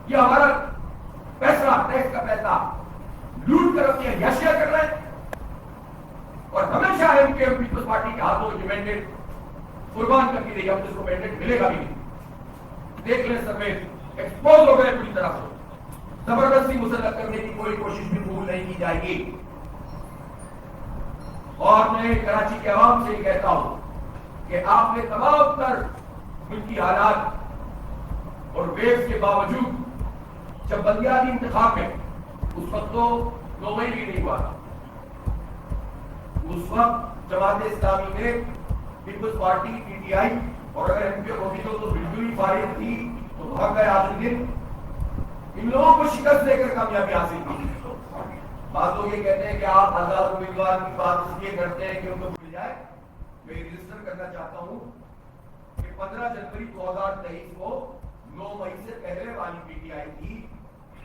یہ ہمارا پیسہ، ٹیکس کا پیسہ لوٹ کر اپنی عیاشیاں کر رہے ہیں، اور ہمیشہ ایم کے پیپلز پارٹی کے ہاتھوں جو مینڈیٹ قربان کرتی رہی، اب اس کو مینڈیٹ ملے گا بھی نہیں۔ دیکھ لیں سروے ایکسپوز ہو گئے پوری طرح سے، زبردستی مسلط کرنے کی کوئی کوشش بھی قبول نہیں کی جائے گی۔ اور میں کراچی کے عوام سے یہ کہتا ہوں کہ آپ نے تمام تر ملکی حالات اور ویوز کے باوجود جب بلدیاتی انتخاب میں اس وقت تو 9 مئی بھی نہیں ہوا، اس وقت جماعت اسلامی نے peoples party P T I اور اگر ایم پی ہوتی تو بالکل ہی فارغ تھی تو بھاگ گئے آخری دن، ان لوگوں کو شکست دے کر کامیابی حاصل کی۔ بعض لوگ یہ کہتے ہیں کہ آپ آزاد امیدوار کی بات اس لیے کرتے ہیں کہ ان کو مل جائے۔ میں رجسٹر کرنا چاہتا ہوں کہ 15 جنوری 2023 کو 9 مئی سے پہلے والی پی ٹی آئی تھی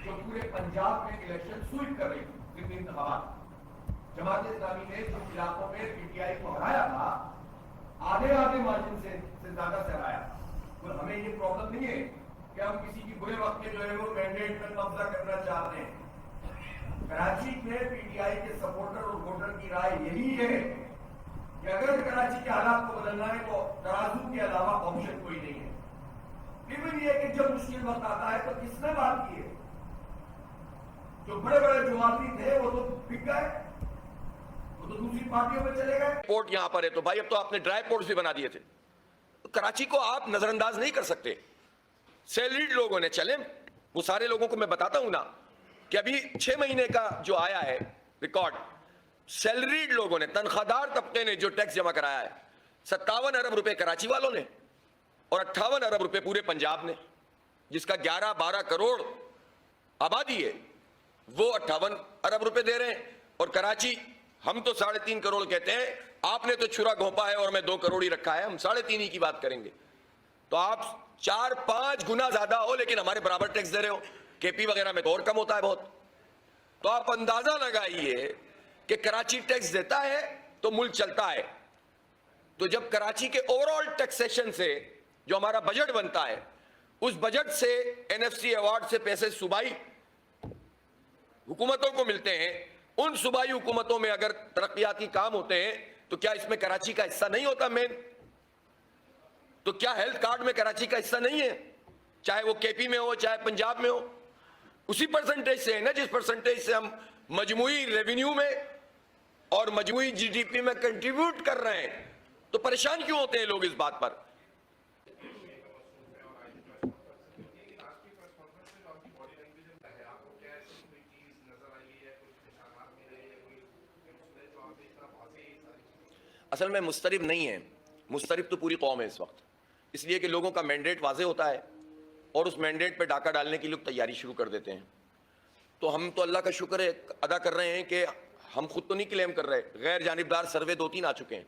جو پورے پنجاب میں الیکشن سویپ کر رہی تھی، ضمنی انتخابات۔ جماعت اسلامی نے جو علاقوں میں پی ٹی آئی کو ہرایا تھا، آدھے مارجن سے زیادہ سے ہرایا۔ تو ہمیں یہ پرابلم نہیں ہے کہ ہم کسی کی برے وقت میں جو ہے وہ مینڈیٹ پر قبضہ کرنا چاہتے ہیں۔ کراچی کے پی ٹی آئی کے سپورٹر اور ووٹر کی رائے یہی ہے کہ اگر کراچی کے حالات کو بدلنا ہے تو ترازو کے علاوہ آپشن کوئی نہیں ہے۔ ایون یہ کہ جب مشکل وقت آتا ہے تو کس نے بات کی ہے؟ جو بڑے بڑے جماعتی تھے وہ تو بک گئے، وہ تو دوسری پارٹیوں میں چلے گئے۔ پورٹ یہاں پر ہے تو بھائی اب تو آپ نے ڈرائی پورٹس بھی بنا دیے تھے، کراچی کو آپ نظر انداز نہیں کر سکتے۔ سیلریڈ لوگوں نے چلیں، وہ سارے لوگوں کو میں بتاتا ہوں نا کہ ابھی 6 مہینے کا جو آیا ہے ریکارڈ، سیلریڈ لوگوں نے، تنخواہ دار طبقے نے جو ٹیکس جمع کرایا ہے 57 ارب روپے کراچی والوں نے اور 58 ارب روپے پورے پنجاب نے، جس کا 11-12 کروڑ آبادی ہے، وہ 58 ارب روپے دے رہے ہیں۔ اور کراچی ہم تو 3.5 کروڑ کہتے ہیں، آپ نے تو چھرا گھونپا ہے اور میں 2 کروڑ ہی رکھا ہے، ہم 3.5 ہی کی بات کریں گے۔ تو آپ 4-5 گنا زیادہ ہو لیکن ہمارے برابر ٹیکس دے رہے ہو، کے پی وغیرہ میں تو اور کم ہوتا ہے بہت۔ تو آپ اندازہ لگائیے کہ کراچی ٹیکس دیتا ہے تو ملک چلتا ہے۔ تو جب کراچی کے اوور آل ٹیکسیشن سے جو ہمارا بجٹ بنتا ہے، اس بجٹ سے این ایف سی ایوارڈ سے پیسے صوبائی حکومتوں کو ملتے ہیں، ان صوبائی حکومتوں میں اگر ترقیاتی کام ہوتے ہیں تو کیا اس میں کراچی کا حصہ نہیں ہوتا مین؟ تو کیا ہیلتھ کارڈ میں کراچی کا حصہ نہیں ہے؟ چاہے وہ کے پی میں ہو چاہے پنجاب میں ہو، اسی پرسنٹیج سے ہے نا جس پرسنٹیج سے ہم مجموعی ریونیو میں اور مجموعی جی ڈی پی میں کنٹریبیوٹ کر رہے ہیں۔ تو پریشان کیوں ہوتے ہیں لوگ اس بات پر؟ اصل میں مضطرب نہیں ہے، مضطرب تو پوری قوم ہے اس وقت، اس لیے کہ لوگوں کا مینڈیٹ واضح ہوتا ہے اور اس مینڈیٹ پہ ڈاکہ ڈالنے کی لوگ تیاری شروع کر دیتے ہیں۔ تو ہم تو اللہ کا شکر ہے ادا کر رہے ہیں کہ ہم خود تو نہیں کلیم کر رہے، غیر جانبدار سروے 2-3 آ چکے ہیں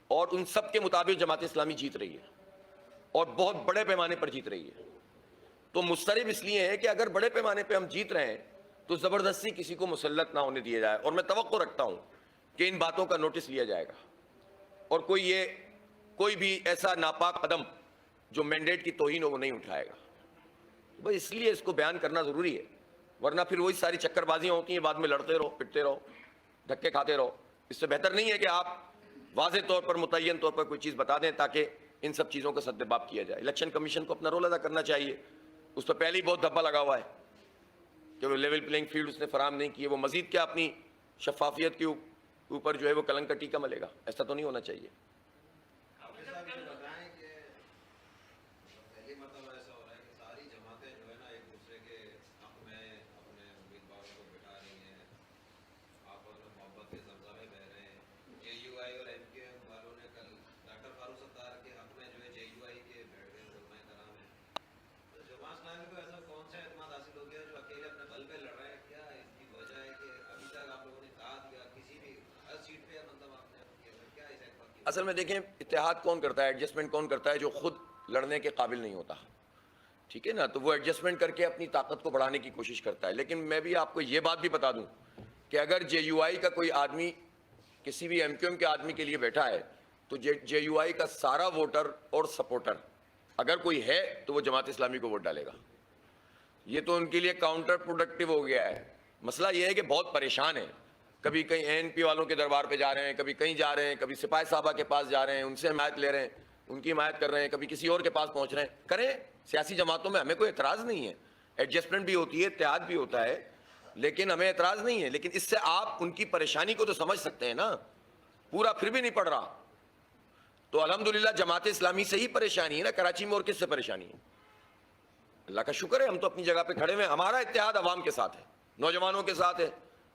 اور ان سب کے مطابق جماعت اسلامی جیت رہی ہے اور بہت بڑے پیمانے پر جیت رہی ہے۔ تو مضطرب اس لیے ہے کہ اگر بڑے پیمانے پہ ہم جیت رہے ہیں تو زبردستی کسی کو مسلط نہ ہونے دیا جائے، اور میں توقع رکھتا ہوں کہ ان باتوں کا نوٹس لیا جائے گا اور کوئی بھی ایسا ناپاک قدم جو مینڈیٹ کی توہین ہو وہ نہیں اٹھائے گا۔ بس اس لیے اس کو بیان کرنا ضروری ہے، ورنہ پھر وہی ساری چکر بازیاں ہوتی ہیں، بعد میں لڑتے رہو، پٹتے رہو، دھکے کھاتے رہو۔ اس سے بہتر نہیں ہے کہ آپ واضح طور پر متعین طور پر کوئی چیز بتا دیں تاکہ ان سب چیزوں کا سدباب کیا جائے۔ الیکشن کمیشن کو اپنا رول ادا کرنا چاہیے، اس پہ پہلے ہی بہت دھبا لگا ہوا ہے کہ وہ لیول پلینگ فیلڈ اس نے فراہم نہیں کی ہے، وہ مزید کیا اپنی شفافیت کے اوپر جو ہے وہ کلنک کا ٹیکہ ملے گا؟ ایسا تو نہیں ہونا چاہیے۔ اصل میں دیکھیں اتحاد کون کرتا ہے، ایڈجسٹمنٹ کون کرتا ہے؟ جو خود لڑنے کے قابل نہیں ہوتا، ٹھیک ہے نا؟ تو وہ ایڈجسٹمنٹ کر کے اپنی طاقت کو بڑھانے کی کوشش کرتا ہے۔ لیکن میں بھی آپ کو یہ بات بھی بتا دوں کہ اگر جے یو آئی کا کوئی آدمی کسی بھی ایم کیو ایم کے آدمی کے لیے بیٹھا ہے تو جے یو آئی کا سارا ووٹر اور سپورٹر اگر کوئی ہے تو وہ جماعت اسلامی کو ووٹ ڈالے گا، یہ تو ان کے لیے کاؤنٹر پروڈکٹیو ہو گیا ہے. مسئلہ یہ ہے کہ بہت پریشان ہیں, کبھی کہیں ANP والوں کے دربار پہ جا رہے ہیں, کبھی کہیں جا رہے ہیں, کبھی سپاہی صاحبہ کے پاس جا رہے ہیں, ان سے حمایت لے رہے ہیں, ان کی حمایت کر رہے ہیں, کبھی کسی اور کے پاس پہنچ رہے ہیں. کریں, سیاسی جماعتوں میں ہمیں کوئی اعتراض نہیں ہے, ایڈجسٹمنٹ بھی ہوتی ہے, اتحاد بھی ہوتا ہے, لیکن ہمیں اعتراض نہیں ہے. لیکن اس سے آپ ان کی پریشانی کو تو سمجھ سکتے ہیں نا, پورا پھر بھی نہیں پڑ رہا. تو الحمدللہ جماعت اسلامی سے ہی پریشانی ہے نا, کراچی میں اور کس سے پریشانی ہے؟ اللہ کا شکر ہے ہم تو اپنی جگہ پہ کھڑے ہوئے ہیں. ہمارا اتحاد عوام کے ساتھ ہے, نوجوانوں کے ساتھ ہے,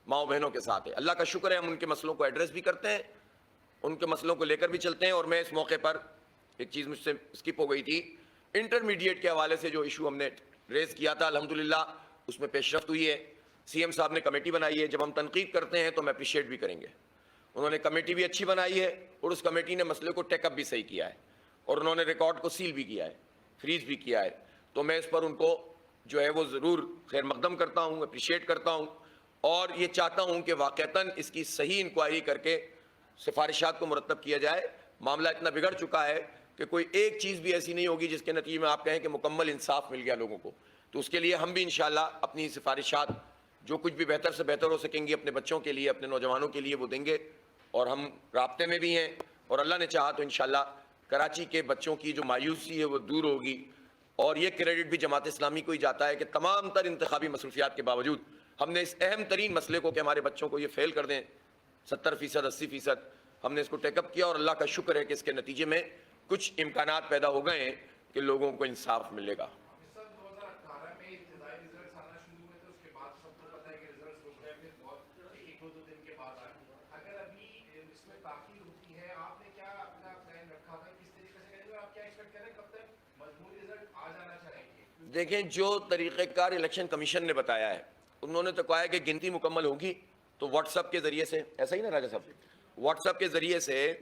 ماؤں بہنوں کے ساتھ ہے. اللہ کا شکر ہے ہم ان کے مسئلوں کو ایڈریس بھی کرتے ہیں, ان کے مسئلوں کو لے کر بھی چلتے ہیں. اور میں اس موقع پر ایک چیز مجھ سے اسکپ ہو گئی تھی, انٹرمیڈیٹ کے حوالے سے جو ایشو ہم نے ریز کیا تھا, الحمدللہ اس میں پیش رفت ہوئی ہے. CM صاحب نے کمیٹی بنائی ہے, جب ہم تنقید کرتے ہیں تو ہم اپریشیٹ بھی کریں گے. انہوں نے کمیٹی بھی اچھی بنائی ہے اور اس کمیٹی نے مسئلے کو ٹیک اپ بھی صحیح کیا ہے, اور انہوں نے ریکارڈ کو سیل بھی کیا ہے, فریز بھی کیا ہے. تو میں اس پر ان کو جو ہے وہ ضرور خیر مقدم کرتا ہوں, اپریشیٹ کرتا ہوں, اور یہ چاہتا ہوں کہ واقعتاً اس کی صحیح انکوائری کر کے سفارشات کو مرتب کیا جائے. معاملہ اتنا بگڑ چکا ہے کہ کوئی ایک چیز بھی ایسی نہیں ہوگی جس کے نتیجے میں آپ کہیں کہ مکمل انصاف مل گیا لوگوں کو. تو اس کے لیے ہم بھی انشاءاللہ اپنی سفارشات جو کچھ بھی بہتر سے بہتر ہو سکیں گی اپنے بچوں کے لیے, اپنے نوجوانوں کے لیے, وہ دیں گے. اور ہم رابطے میں بھی ہیں, اور اللہ نے چاہا تو انشاءاللہ کراچی کے بچوں کی جو مایوسی ہے وہ دور ہوگی. اور یہ کریڈٹ بھی جماعت اسلامی کو ہی جاتا ہے کہ تمام تر انتخابی مصروفیات کے باوجود ہم نے اس اہم ترین مسئلے کو کہ ہمارے بچوں کو یہ فیل کر دیں 70%, 80%, ہم نے اس کو ٹیک اپ کیا. اور اللہ کا شکر ہے کہ اس کے نتیجے میں کچھ امکانات پیدا ہو گئے ہیں کہ لوگوں کو انصاف ملے گا. دیکھیں, جو طریقہ کار الیکشن کمیشن نے بتایا ہے, انہوں نے تو کہا ہے کہ گنتی مکمل ہوگی تو واٹس ایپ کے ذریعے سے, ایسا ہی نا راجہ صاحب, واٹس ایپ کے ذریعے سے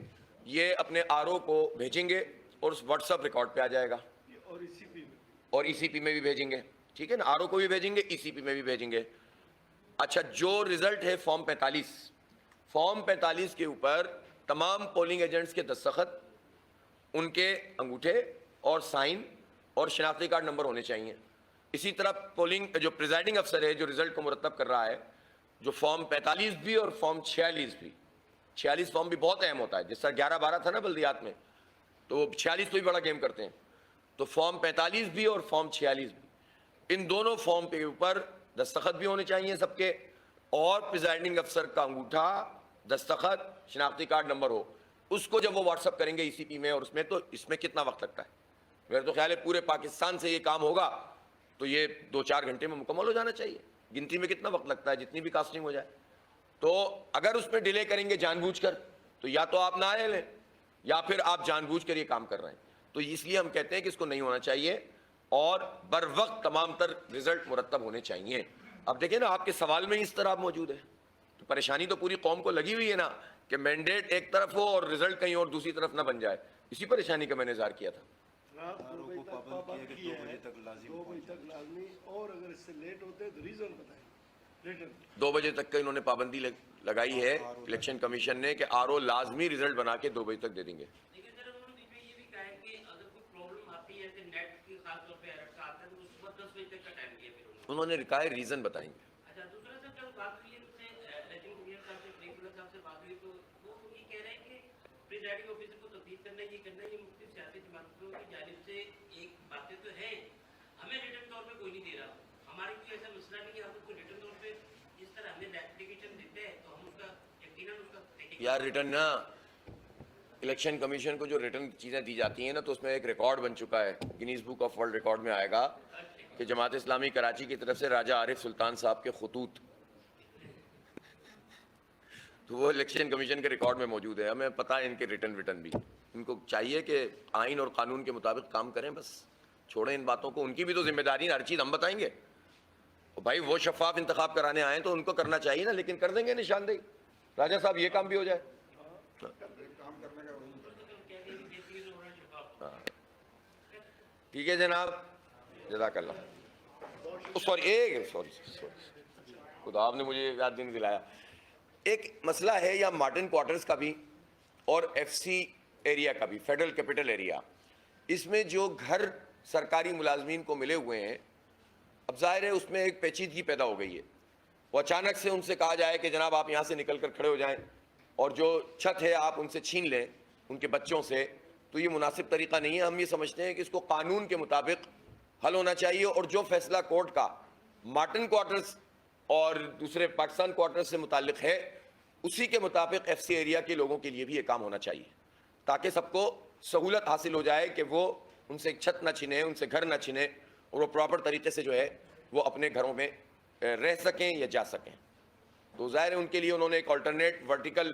یہ اپنے RO کو بھیجیں گے اور اس واٹس ایپ ریکارڈ پہ آ جائے گا, اور ECP میں بھی بھیجیں گے. ٹھیک ہے نا, RO کو بھی بھیجیں گے, ECP میں بھی بھیجیں گے. اچھا, جو رزلٹ ہے فارم 45 کے اوپر تمام پولنگ ایجنٹس کے دستخط, ان کے انگوٹھے اور سائن اور شناختی کارڈ نمبر ہونے چاہیے. اسی طرح پولنگ جو پریزائڈنگ افسر ہے جو رزلٹ کو مرتب کر رہا ہے, جو فارم 45 بھی اور فارم 46 بھی, 46 فارم بھی بہت اہم ہوتا ہے, جس طرح 11-12 تھا نا بلدیات میں, تو 46 تو بھی بڑا گیم کرتے ہیں. تو فارم 45 بھی اور فارم 46 بھی, ان دونوں فارم کے اوپر دستخط بھی ہونے چاہیے سب کے, اور پریزائڈنگ افسر کا انگوٹھا, دستخط, شناختی کارڈ نمبر ہو. اس کو جب وہ واٹس ایپ کریں گے ECP میں اور اس میں, تو اس میں کتنا وقت لگتا ہے؟ میرا تو خیال ہے پورے پاکستان سے یہ کام ہوگا تو یہ 2-4 گھنٹے میں مکمل ہو جانا چاہیے. گنتی میں کتنا وقت لگتا ہے؟ جتنی بھی کاسٹنگ ہو جائے. تو اگر اس میں ڈیلے کریں گے جان بوجھ کر, تو یا تو آپ نہ آئے لیں, یا پھر آپ جان بوجھ کر یہ کام کر رہے ہیں. تو اس لیے ہم کہتے ہیں کہ اس کو نہیں ہونا چاہیے, اور بر وقت تمام تر رزلٹ مرتب ہونے چاہیے. اب دیکھیں نا, آپ کے سوال میں اس طرح موجود ہے, تو پریشانی تو پوری قوم کو لگی ہوئی ہے نا کہ مینڈیٹ ایک طرف ہو اور رزلٹ کہیں اور دوسری طرف نہ بن جائے. اسی پریشانی کا میں نے اظہار کیا تھا. 2 بجے تک لازمی, اور اگر اس سے لیٹ ہوتے ہیں تو ریزن بتائیں. 2 بجے تک کا انہوں نے پابندی لگائی ہے الیکشن کمیشن نے کہ RO لازمی رزلٹ بنا کے 2 بجے تک دے دیں گے. انہوں نے کہا ہے ریزن بتائیں گے. پریزائڈنگ آفیسر کو تبدیل کرنا, یہ کرنا, یہ مختلف سیاسی جماعتوں کی جانب سے ایک باتیں تو ہیں, ہمیں ریٹن طور پہ کوئی نہیں دے رہا. ہمارے کوئی ایسا مسئلہ نہیں ہے, ہم کو ریٹن طور پہ جس طرح ہمیں ایپلیکیشن دیتے ہیں تو ہم اس کا یقیناً اس کا یار ریٹن نا, الیکشن کمیشن کو جو ریٹن چیزیں دی جاتی ہیں نا, تو اس میں ایک ریکارڈ بن چکا ہے, Guinness book of world record میں آئے گا کہ جماعت اسلامی کراچی کی طرف سے راجہ عارف سلطان صاحب کے خطوط, تو وہ الیکشن کمیشن کے ریکارڈ میں موجود ہے. ہمیں پتہ ہے ان کے ریٹن بھی, ان کو چاہیے کہ آئین اور قانون کے مطابق کام کریں, بس چھوڑیں ان باتوں کو. ان کی بھی تو ذمہ داری ہے, ہر چیز ہم بتائیں گے. بھائی وہ شفاف انتخاب کرانے آئیں تو ان کو کرنا چاہیے نا, لیکن کر دیں گے نشاندہی. راجہ صاحب یہ کام بھی ہو جائے. ٹھیک ہے جناب, جزاک اللہ. سوری, خدا آپ نے مجھے یاد نہیں دلایا. ایک مسئلہ ہے یا مارٹن کوارٹرز کا بھی اور FC ایریا کا بھی, فیڈرل کیپٹل ایریا. اس میں جو گھر سرکاری ملازمین کو ملے ہوئے ہیں اب ظاہر ہے اس میں ایک پیچیدگی پیدا ہو گئی ہے. وہ اچانک سے ان سے کہا جائے کہ جناب آپ یہاں سے نکل کر کھڑے ہو جائیں اور جو چھت ہے آپ ان سے چھین لیں ان کے بچوں سے, تو یہ مناسب طریقہ نہیں ہے. ہم یہ سمجھتے ہیں کہ اس کو قانون کے مطابق حل ہونا چاہیے, اور جو فیصلہ کورٹ کا مارٹن کوارٹرز اور دوسرے پاکستان کوارٹرز سے متعلق ہے اسی کے مطابق ایف سی ایریا کے لوگوں کے لیے بھی یہ کام ہونا چاہیے, تاکہ سب کو سہولت حاصل ہو جائے کہ وہ ان سے چھت نہ چھنیں, ان سے گھر نہ چھنیں, اور وہ پراپر طریقے سے جو ہے وہ اپنے گھروں میں رہ سکیں یا جا سکیں. تو ظاہر ہے ان کے لیے انہوں نے ایک آلٹرنیٹ ورٹیکل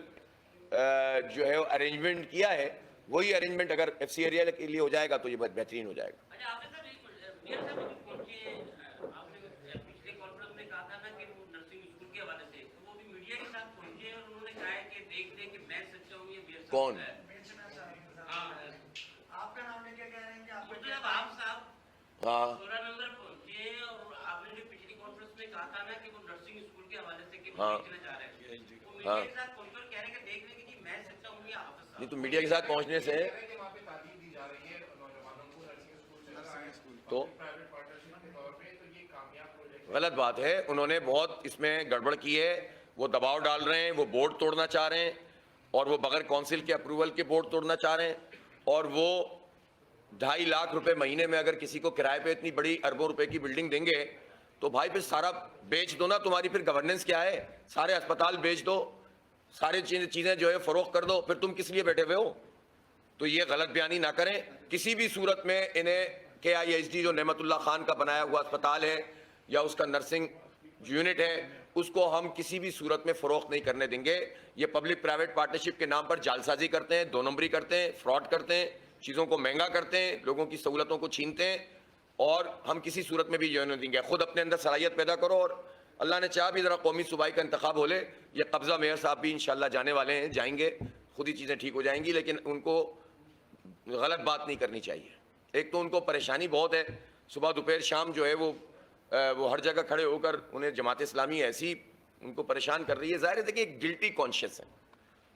جو ہے ارینجمنٹ کیا ہے. وہی ارینجمنٹ اگر ایف سی ایریا کے لیے ہو جائے گا تو یہ بہت بہترین ہو جائے گا. اچھا آپ نے سر میئر صاحب ابھی پہنچے, آپ نے پچھلے کانفرنس میں کہا تھا نا کہ وہ نرسنگ اسکول کے حوالے سے, تو وہ بھی میڈیا کے ساتھ پہنچے اور انہوں نے کہا ہے کہ دیکھ لیں کہ میں سچا ہوں یا میئر صاحب. کون؟ ہاں آپ کا نام لے کے کہہ رہے ہیں کہ آپ مطلب آپ صاحب ہاں 16 نومبر پہنچے اور آپ نے جو پچھلی کانفرنس میں کہا تھا نا کہ وہ نرسنگ اسکول کے حوالے سے کہ وہ ہاں. دیکھنا چاہ رہے ہیں, وہ میڈیا کے ساتھ پہنچے اور کہہ رہے ہیں کہ دیکھ لیں کہ جی میں سچا ہوں یا حافظ صاحب. نہیں تو میڈیا کے ساتھ پہنچنے سے تو غلط بات ہے. انہوں نے بہت اس میں گڑبڑ کی ہے, وہ دباؤ ڈال رہے ہیں, وہ بورڈ توڑنا چاہ رہے ہیں, اور وہ بغیر کونسل کے اپروول کے بورڈ توڑنا چاہ رہے ہیں, اور وہ 2.5 لاکھ روپے مہینے میں اگر کسی کو کرائے پہ اتنی بڑی اربوں روپے کی بلڈنگ دیں گے تو بھائی پھر سارا بیچ دو نا, تمہاری پھر گورننس کیا ہے؟ سارے اسپتال بیچ دو, سارے چیزیں جو ہے فروخت کر دو, پھر تم کس لیے بیٹھے ہوئے ہو؟ تو یہ غلط بیانی نہ کریں کسی بھی صورت میں. انہیں کے آئی ایچ ڈی جو نعمت اللہ خان کا بنایا ہوا اسپتال ہے یا اس کا نرسنگ یونٹ ہے, اس کو ہم کسی بھی صورت میں فروخت نہیں کرنے دیں گے. یہ پبلک پرائیویٹ پارٹنرشپ کے نام پر جعل سازی کرتے ہیں, 2 نمبری کرتے ہیں, فراڈ کرتے ہیں, چیزوں کو مہنگا کرتے ہیں, لوگوں کی سہولتوں کو چھینتے ہیں, اور ہم کسی صورت میں بھی یہ نہیں دیں گے. خود اپنے اندر صلاحیت پیدا کرو, اور اللہ نے چاہ بھی ذرا قومی صوبائی کا انتخاب ہو لے. یہ قبضہ میئر صاحب بھی انشاءاللہ جانے والے ہیں, جائیں گے, خود ہی چیزیں ٹھیک ہو جائیں گی, لیکن ان کو غلط بات نہیں کرنی چاہیے. ایک تو ان کو پریشانی بہت ہے, صبح دوپہر شام جو ہے وہ ہر جگہ کھڑے ہو کر انہیں جماعت اسلامی ایسی ان کو پریشان کر رہی ہے. ظاہر ہے دیکھیں ایک گلٹی کانشیس ہے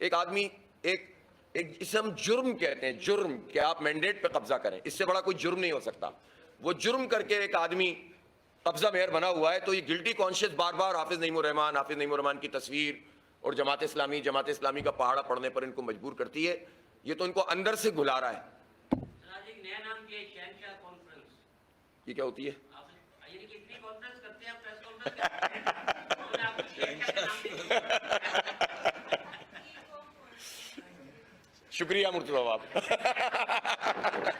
ایک آدمی, ایک اسے ہم جرم کہتے ہیں, جرم کہ آپ مینڈیٹ پہ قبضہ کریں, اس سے بڑا کوئی جرم نہیں ہو سکتا. وہ جرم کر کے ایک آدمی قبضہ میئر بنا ہوا ہے, تو یہ گلٹی کانشیس بار بار حافظ نعیم الرحمان کی تصویر اور جماعت اسلامی کا پہاڑا پڑھنے پر ان کو مجبور کرتی ہے. یہ تو ان کو اندر سے گھلا رہا ہے. سر ایک نیا نام کیا ہے شہنشاہ کانفرنس. یہ کیا ہوتی ہے؟ آپ یعنی کہ اتنی کانفرنس کرتے ہیں, پریس کانفرنس کرتے ہیں, انہوں نے آپ کو شہنشاہ کا نام دے دیا. شکریہ مرتضی صاحب.